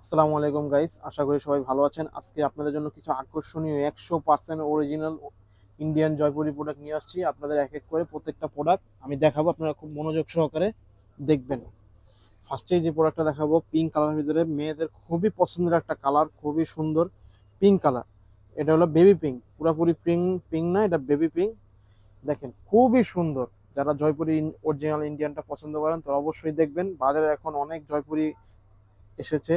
আসসালামু আলাইকুম গাইস, আশা করি সবাই ভালো আছেন। আজকে আপনাদের জন্য কিছু আকর্ষণীয় 100% অরিজিনাল ইন্ডিয়ান জয়পুরি প্রোডাক্ট নিয়ে আসছি। আপনাদের এক এক করে প্রত্যেকটা প্রোডাক্ট আমি দেখাবো, আপনারা খুব মনোযোগ সহকারে দেখবেন। ফার্স্টে যে প্রোডাক্টটা দেখাবো পিঙ্ক কালারের ভিতরে, মেয়েদের খুবই পছন্দের একটা কালার, খুবই সুন্দর পিঙ্ক কালার। এটা হলো বেবি পিঙ্ক, পুরোপুরি পিঙ্ক পিঙ্ক না, এটা বেবি পিঙ্ক। দেখেন খুবই সুন্দর। যারা জয়পুরি অরিজিনাল ইন্ডিয়ানটা পছন্দ করেন তারা অবশ্যই দেখবেন। বাজারে এখন অনেক জয়পুরি এসেছে,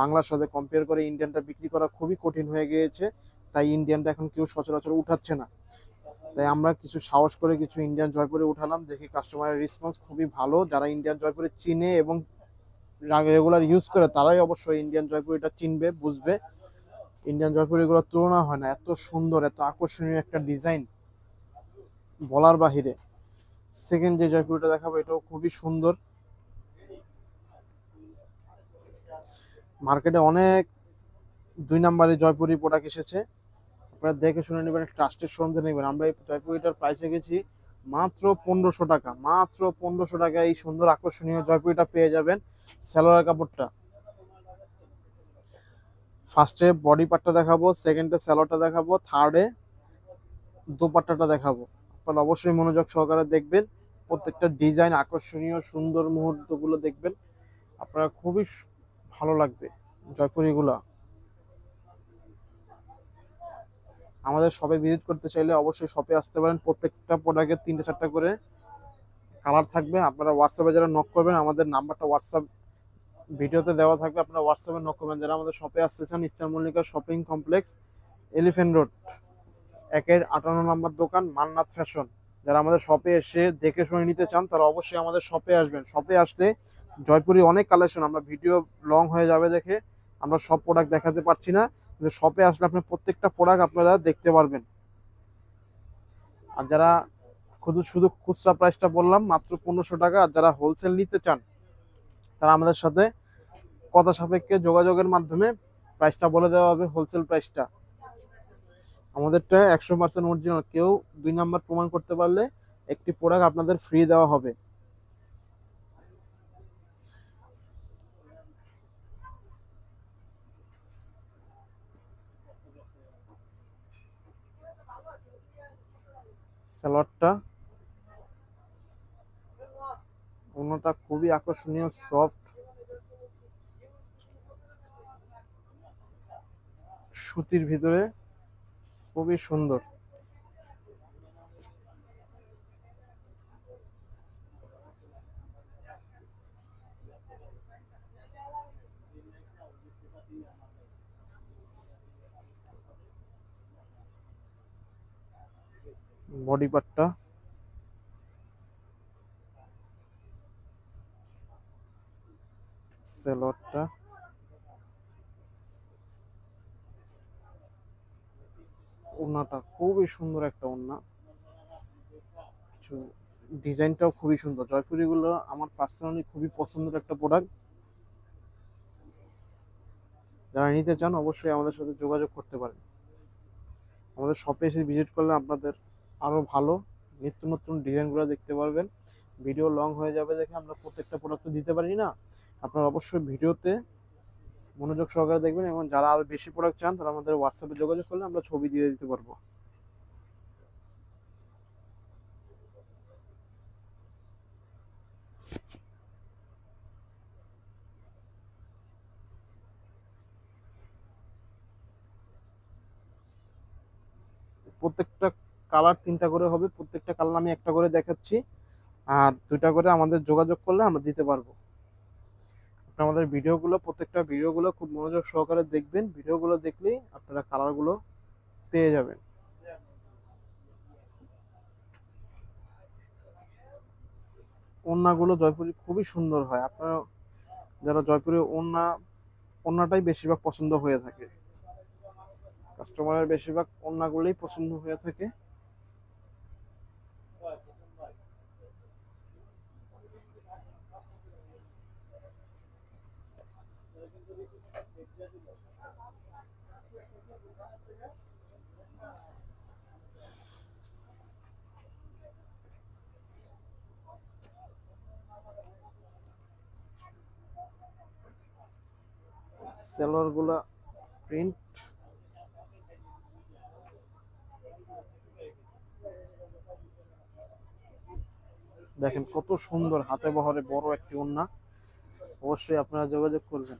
বাংলার সাথে কম্পেয়ার করে ইন্ডিয়ানটা বিক্রি করা খুবই কঠিন হয়ে গিয়েছে। তাই ইন্ডিয়ানটা এখন কেউ সচরাচর উঠাচ্ছে না। তাই আমরা কিছু সাহস করে কিছু ইন্ডিয়ান জয়পুরে উঠালাম, দেখি কাস্টমারের রেসপন্স খুবই ভালো। যারা ইন্ডিয়ান জয়পুরে চিনে এবং রেগুলার ইউজ করে তারাই অবশ্যই ইন্ডিয়ান জয়পুরিটা চিনবে, বুঝবে। ইন্ডিয়ান জয়পুরিগুলোর তুলনা হয় না, এত সুন্দর এত আকর্ষণীয় একটা ডিজাইন বলার বাহিরে। সেকেন্ড যে জয়পুরিটা দেখাবো এটাও খুবই সুন্দর। মার্কেটে অনেক 2 নম্বরে জয়পুরি প্রোডাক্ট এসেছে, আপনারা দেখে শুনে নেবেন, ট্রাস্টেড শোরুম থেকে নেবেন। আমরা এই জয়পুরিটার প্রাইসে গেছি মাত্র 1500 টাকা। মাত্র 1500 টাকা এই সুন্দর আকর্ষণীয় জয়পুরিটা পেয়ে যাবেন। সালোয়ার কাপড়টা ফার্স্টে বডি পার্টটা দেখাবো, সেকেন্ডে সালোয়ারটা দেখাবো, থার্ডে দোপাট্টাটা দেখাবো। আপনারা অবশ্যই মনোযোগ সহকারে দেখবেন, প্রত্যেকটা ডিজাইন আকর্ষণীয় সুন্দর মুহূর্তগুলো দেখবেন, আপনারা খুবই ভালো লাগবে জয়পুরিগুলা। আমাদের শপে ভিজিট করতে চাইলে অবশ্যই শপে আসতে পারেন। প্রত্যেকটা প্রোডাক্টের 3-4টা করে কালার থাকবে। আপনারা হোয়াটসঅ্যাপে যারা নক করবেন, আমাদের নাম্বারটা হোয়াটসঅ্যাপ ভিডিওতে দেওয়া থাকবে, আপনারা হোয়াটসঅ্যাপে নক করবেন। যারা আমাদের শপে আসতে চান, Easter Mallika shopping complex, elephant road, 58 নম্বর দোকান, মান্নাত ফ্যাশন। যারা আমাদের শপে এসে দেখে শুনে নিতে চান তারা অবশ্যই আমাদের শপে আসবেন। শপে আসলে জয়পুরি অনেক কালেকশন, আমরা ভিডিও লং হয়ে যাবে দেখে আমরা সব প্রোডাক্ট দেখাতে পারছি না, কিন্তু শপে আসলে আপনি প্রত্যেকটা প্রোডাক্ট আপনারা দেখতে পারবেন। আর যারা শুধু খুচরা প্রাইসটা বললাম মাত্র 1500 টাকা, আর যারা হোলসেল নিতে চান তারা আমাদের সাথে কথা সাপেক্ষে যোগাযোগের মাধ্যমে প্রাইসটা বলে দেওয়া হবে, হোলসেল প্রাইসটা। আমাদেরটা 100% অরিজিনাল, কেউ 2 নম্বর প্রমাণ করতে পারলে একটি প্রোডাক্ট আপনাদের ফ্রি দেওয়া হবে। সালোয়ারটা অন্যটা খুবই আকর্ষণীয়, সফট সুতির ভিতরে, খুবই সুন্দর। বডি পার্টটা, সালোয়ারটা, ওড়নাটা খুবই সুন্দর একটা ওড়না, কিছু ডিজাইনটাও খুবই সুন্দর। জয়পুরিগুলো আমার পার্সোনালি খুবই পছন্দের একটা প্রোডাক্ট। যারা নিতে চান অবশ্যই আমাদের সাথে যোগাযোগ করতে পারেন। আমাদের শপে এসে ভিজিট করলে আপনাদের আরও ভালো নিত্য নতুন ডিজাইনগুলো দেখতে পারবেন। ভিডিও লং হয়ে যাবে দেখে আমরা প্রত্যেকটা প্রোডাক্ট দিতে পারি না, আপনারা অবশ্যই ভিডিওতে মনোযোগ সহকারে দেখবেন। এবং যারা আরও বেশি প্রোডাক্ট চান তারা আমাদের হোয়াটসঅ্যাপে যোগাযোগ করলে আমরা ছবি দিয়ে দিতে পারবো। প্রত্যেকটা কালার 3টা করে হবে, প্রত্যেকটা কালার আমি একটা করে দেখাচ্ছি, আর 2টা করে আমাদের যোগাযোগ করলে আমরা দিতে পারবো। আপনারা আমাদের ভিডিওগুলো, প্রত্যেকটা ভিডিওগুলো খুব মনোযোগ সহকারে দেখবেন, ভিডিওগুলো দেখলেই আপনারা কালারগুলো পেয়ে যাবেন। ওড়নাগুলো জয়পুরি খুবই সুন্দর হয়, আপনারা যারা জয়পুরি ওড়নাটাই বেশিরভাগ পছন্দ হয়ে থাকে, কাস্টমারের বেশিরভাগ ওড়নাগুলোই পছন্দ হয়ে থাকে। সেলোয়ার গুলা প্রিন্ট, দেখেন কত সুন্দর, হাতে বহরে বড় একটি ওড়না। অবশ্যই আপনারা যোগাযোগ করবেন,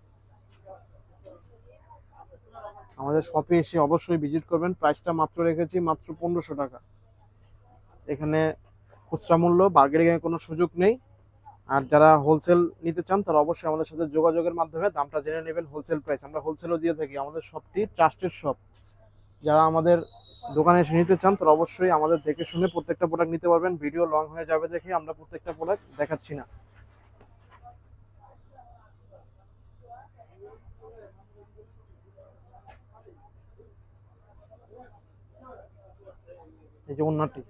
আমাদের শপে এসে অবশ্যই ভিজিট করবেন। প্রাইসটা মাত্র রেখেছি মাত্র 1500 টাকা। এখানে খুচরা মূল্য বার্গেনিং এর কোনো সুযোগ নেই। আর যারা হোলসেল নিতে চান তারা অবশ্যই আমাদের সাথে যোগাযোগের মাধ্যমে দামটা জেনে নেবেন, হোলসেল প্রাইস। আমরা হোলসেলও দিয়ে থাকি, আমাদের শপটি ট্রাস্টেড শপ। যারা আমাদের দোকানে এসে নিতে চান তারা অবশ্যই আমাদের দেখে শুনে প্রত্যেকটা প্রোডাক্ট নিতে পারবেন। ভিডিও লং হয়ে যাবে দেখে আমরা প্রত্যেকটা প্রোডাক্ট দেখাচ্ছি না। এই যে ওন্নাটি,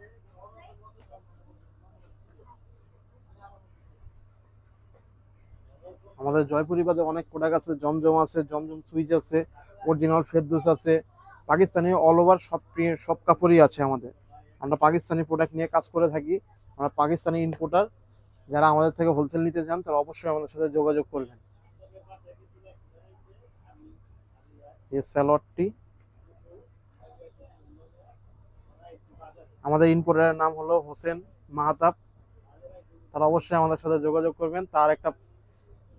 আমাদের জয়পুরি বাদে অনেক প্রোডাক্ট আছে, জমজম আছে, জমজম সুইচ আছে, অরিজিনাল ফেরদৌস আছে, পাকিস্তানি অল ওভার সব কাপড়ই আছে আমাদের। আমরা পাকিস্তানি প্রোডাক্ট নিয়ে কাজ করে থাকি, আমরা পাকিস্তানি ইম্পোর্টার। যারা আমাদের থেকে হোলসেল নিতে চান তারা অবশ্যই আমাদের সাথে যোগাযোগ করবেন। এই স্যালোয়ারটি, আমাদের ইম্পোর্টারের নাম হলো হোসেন মাহাতাব, তারা অবশ্যই আমাদের সাথে যোগাযোগ করবেন। তার একটা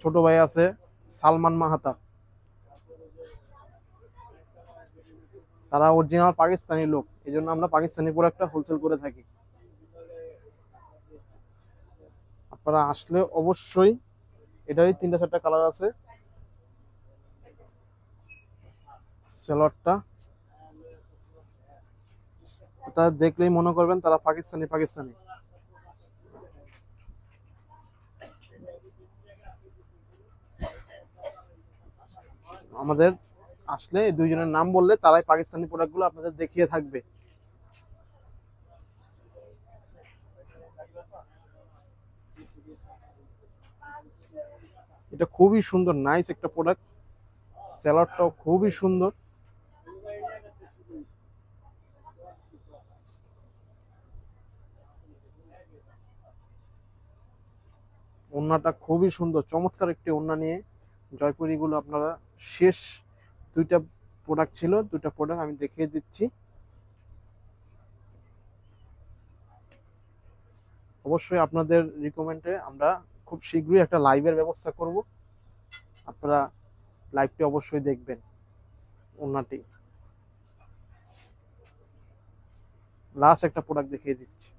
ছোট ভাই আছে সালমান মাহাতাব, তারা অরিজিনাল পাকিস্তানি লোক, এই জন্য আমরা পাকিস্তানি প্রোডাক্টটা হোলসেল করে থাকি। আপনারা আসলে অবশ্যই, এটারই 3-4টা কালার আছে। সেলরটা তারা দেখলেই মনে করবেন তারা পাকিস্তানি পাকিস্তানি। আমাদের আসলে এই দুইজনের নাম বললে তারাই পাকিস্তানি প্রোডাক্টগুলো আপনাদের দেখিয়ে থাকবে। এটা খুবই সুন্দর, নাইস একটা প্রোডাক্ট। সেলরটাও খুবই সুন্দর, ওড়নাটা খুবই সুন্দর, চমৎকার একটি ওড়না নিয়ে জয়পুরি গুলো আপনারা শেষ দুইটা প্রোডাক্ট ছিল, দুইটা প্রোডাক্ট আমি দেখিয়ে দিচ্ছি। অবশ্যই আপনাদের রিকমেন্ডে আমরা খুব শীঘ্রই একটা লাইভের ব্যবস্থা করব, আপনারা লাইভটি অবশ্যই দেখবেন। ওড়নাটি লাস্ট একটা প্রোডাক্ট দেখিয়ে দিচ্ছি,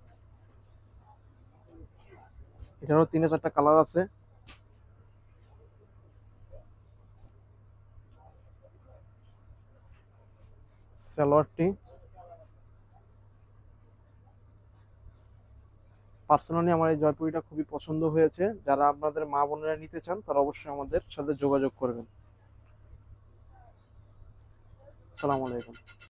এটারও 3-4টা কালার আছে। সালোয়ারটি পার্সোনালি আমার এই জয়পুরিটা খুবই পছন্দ হয়েছে। যারা আপনাদের মা বোনেরা নিতে চান তারা অবশ্যই আমাদের সাথে যোগাযোগ করবেন। আসসালামু আলাইকুম।